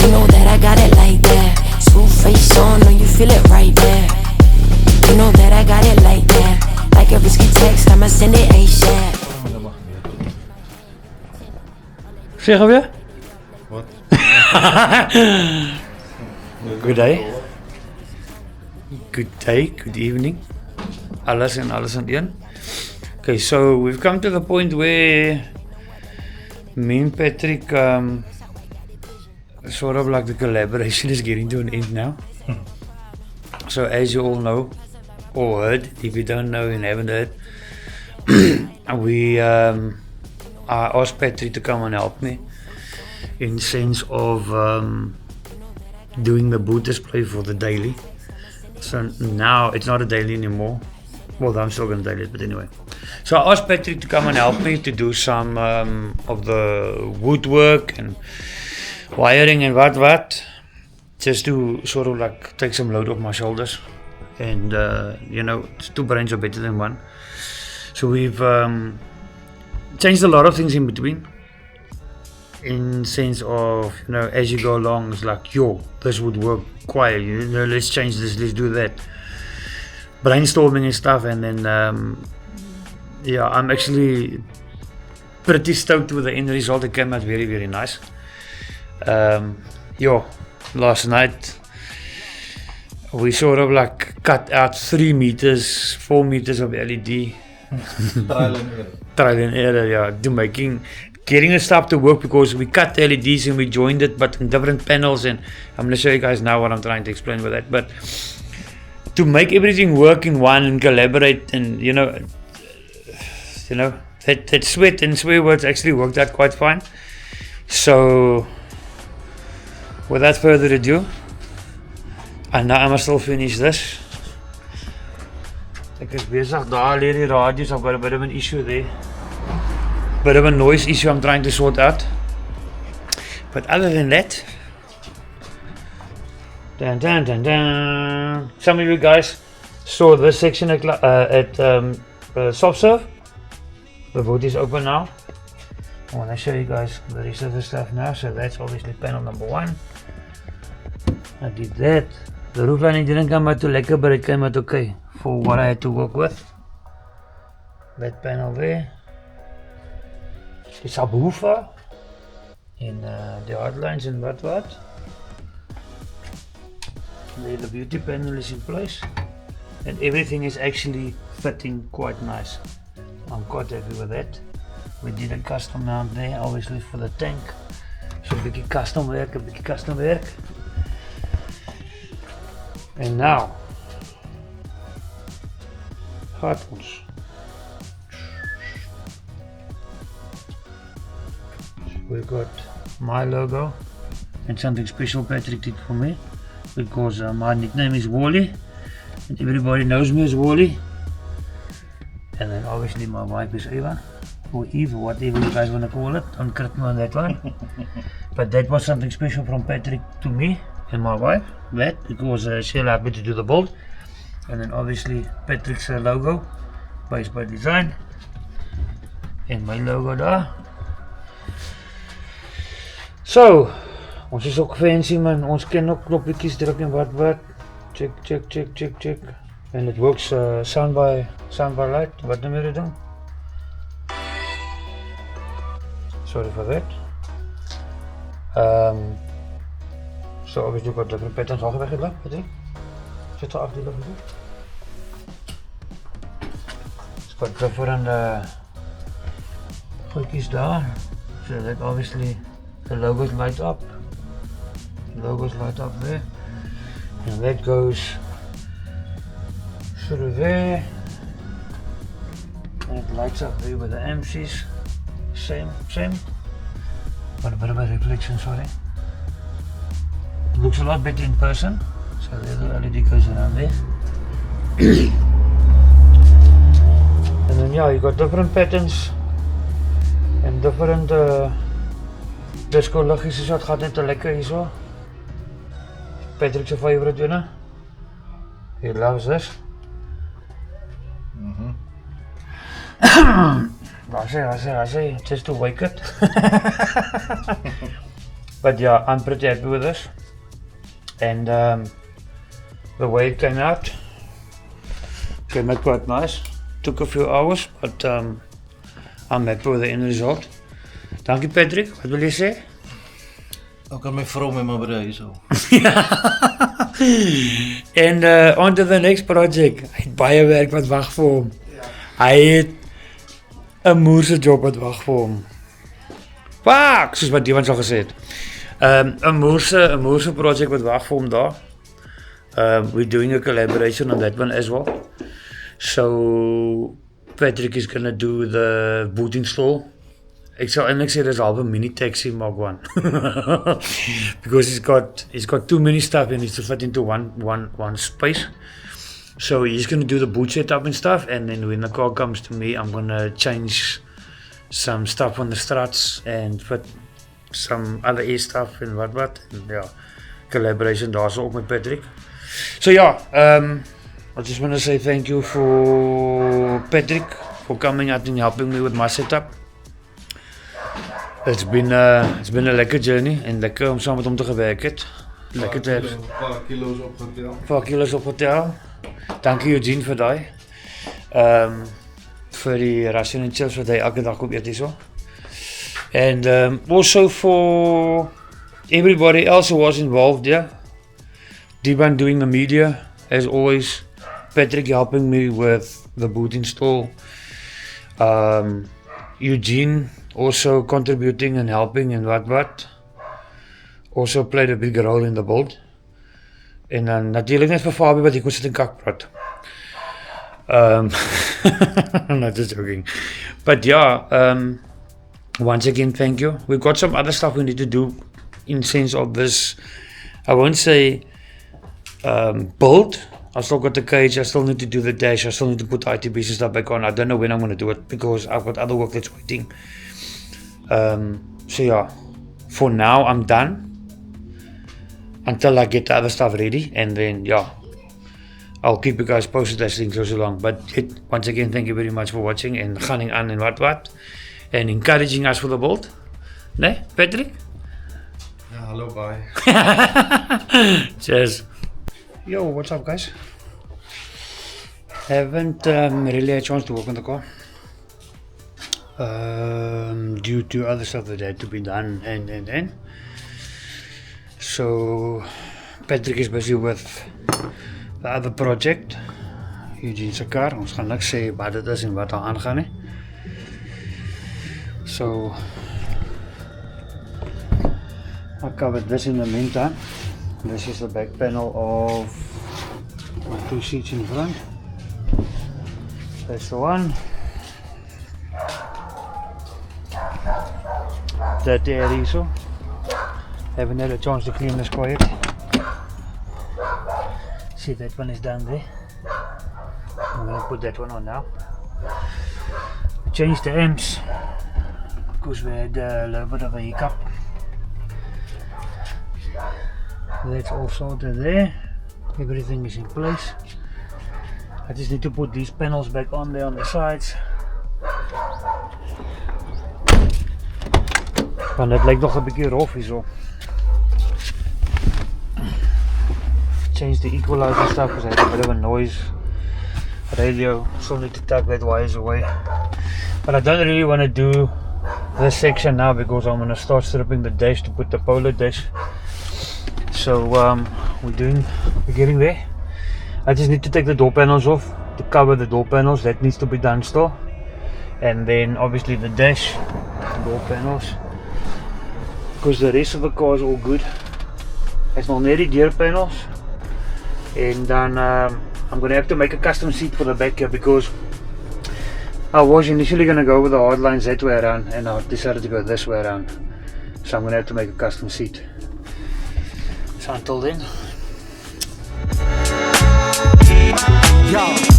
You know that I got it like that. Smooth face on, know you feel it right there. You know that I got it like that. Like a risky text, I'ma send it ASAP. Zeg weer? Wat? Good day. Good day, good evening. Alles en één. Okay, so we've come to the point where me and Patrick, sort of like the collaboration is getting to an end now. So as you all know, or heard, if you don't know and haven't heard, I asked Patrick to come and help me in sense of doing the boot display for the daily. So now it's not a daily anymore. Well, I'm still going to daily it, but anyway. So I asked Patrick to come and help me to do some of the woodwork and wiring and what, just to sort of like take some load off my shoulders. And you know, two brains are better than one. So we've changed a lot of things in between. In sense of, you know, as you go along, it's like, yo, this would work quiet, you know, let's change this, let's do that. Brainstorming and stuff, and then yeah, I'm actually pretty stoked with the end result. It came out very, very nice. Last night we sort of like cut out 3 meters, 4 meters of LED. Trial and error, yeah, getting the stuff to work, because we cut the LEDs and we joined it, but in different panels, and I'm gonna show you guys now what I'm trying to explain with that. But to make everything work in one and collaborate, and you know that sweat and swear words actually worked out quite fine. So without further ado, and now I must still finish this. Ek is besig daar leer die radios. I've got a bit of an issue there. Bit of a noise issue I'm trying to sort out. But other than that, dun, dun, dun, dun. Some of you guys saw this section at Soft Serve. The boot is open now. I want to show you guys the rest of the stuff now. So that's obviously panel number 1. I did that. The roof lining didn't come out too lekker, but it came out okay for what I had to work with. That panel there. The subwoofer and the outlines and what. There the beauty panel is in place, and everything is actually fitting quite nice. I'm quite happy with that. We did a custom mount there, obviously for the tank. So a bit custom work. And now, gaat ons. We've got my logo and something special Patrick did for me, because my nickname is Wally and everybody knows me as Wally. And then obviously my wife is Eva, or Eve, or whatever you guys want to call it. Don't correct me on that one. But that was something special from Patrick to me and my wife, because she allowed me to do the build. And then obviously Patrick's logo, Based by Design, and my logo there. So, ons is ook fancy man, ons kan ook knoppies druk en wat. Check. And it works sound by light. Wat noem jy dit dan? Sorry for that. So obviously got different patterns al weggedaan, Patrick. Zit er af die logo. It's got different goedjies daar. So that obviously the logos light up. The logos light up there. And that goes through there. And it lights up there with the MCs. Same. But a bit of a reflection, sorry. It looks a lot better in person. So there the LED goes around there. And then yeah, you got different patterns and different disco liggies. So het gaat net te lekker hier so. Patrick's favorite winner. He loves this. I say, just to wake it. But yeah, I'm pretty happy with this, and the way it came out came out quite nice. Took a few hours, but I'm happy with the end result. Dankie Patrick, wat wil jy sê? Ek kan my vrou met my brei so. And on to the next project. Hy het baie werk wat wag vir hom. Hy het 'n moerse job wat wag vir hom. Fuck, soos wat Diwan al gesê het. 'n moerse project wat wag vir hom daar. We're doing a collaboration on that one as well. So Patrick is gonna do the boot install. Ek sal eintlik sê dis half 'n mini taxi Mark 1. Because he's got too many stuff and needs to fit into one space. So he's gonna do the boot setup and stuff, and then when the car comes to me, I'm gonna change some stuff on the struts and put some other air stuff and what. And yeah, collaboration daarso ook met Patrick. So yeah, I just want to say thank you for Patrick for coming out and helping me with my setup. It's been a lekker journey en lekker om saam met hom te gewerk het. Lekker te hebben. Paar kilo's opgetel. Dankie Eugene vir daai. Vir die ration en chips wat hy elke dag kom eet hierso. And also for everybody else who was involved there. Diban doing the media, as always. Patrick helping me with the boot install. Eugene also contributing and helping and what. Also played a big role in the build. En dan natuurlijk net vir Fabi wat ek kon sit en kak praat. I'm not just joking. But yeah, once again, thank you. We've got some other stuff we need to do in sense of this, I won't say build. I still got the cage, I still need to do the dash, I still need to put ITBs and stuff back on. I don't know when I'm going to do it because I've got other work that's waiting. So yeah, for now I'm done until I get the other stuff ready, and then yeah, I'll keep you guys posted as things goes along. But once again, thank you very much for watching and gunning on and what and encouraging us for the build. Nee, Patrick? Ja, hallo, bye. Cheers. Yo, what's up guys? Haven't really had a chance to work on the car. Due to other stuff that had to be done and. So Patrick is busy with the other project. Eugene's car. Ons gaan niks sê wat dit is en wat daar aangaan nie. So I covered this in the meantime. This is the back panel of my two seats in front. That's the one. That there is so. Haven't had a chance to clean this car yet. See, that one is down there. I'm going to put that one on now. I changed the amps because we had a little bit of a hiccup. That's all sorted there. Everything is in place. I just need to put these panels back on there on the sides. Want het lijkt nog een beetje rof hier zo. Change the equalizer stuff because I had a bit of a noise radio. Still need to tuck that wires away. But I don't really want to do this section now because I'm going to start stripping the dash to put the polar dash. So we're getting there. I just need to take the door panels off to cover the door panels. That needs to be done still. And then obviously the dash, door panels. Because the rest of the car is all good. It's nog net die deur panels. And then I'm going to have to make a custom seat for the back here because I was initially going to go with the hardlines that way around and I decided to go this way around. So I'm going to have to make a custom seat. So until then. Yo.